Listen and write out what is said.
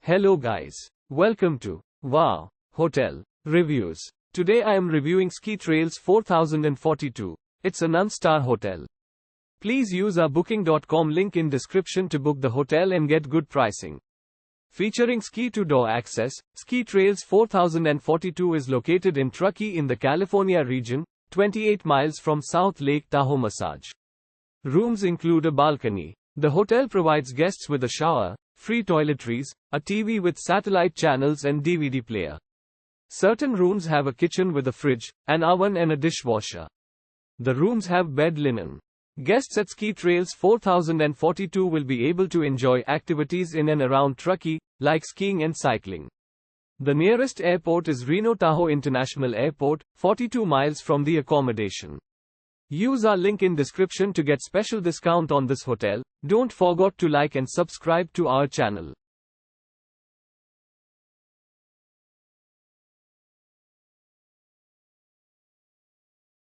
Hello guys. Welcome to Wow Hotel Reviews. Today I am reviewing Ski Trails 4042. It's a non-star hotel. Please use our booking.com link in description to book the hotel and get good pricing. Featuring ski to door access, Ski Trails 4042 is located in Truckee in the California region, 28 miles from South Lake Tahoe Massage. Rooms include a balcony. The hotel provides guests with a shower, free toiletries, a TV with satellite channels and DVD player. Certain rooms have a kitchen with a fridge, an oven and a dishwasher. The rooms have bed linen. Guests at Ski Trails 4042 will be able to enjoy activities in and around Truckee, like skiing and cycling. The nearest airport is Reno-Tahoe International Airport, 42 miles from the accommodation. Use our link in description to get special discount on this hotel. Don't forget to like and subscribe to our channel.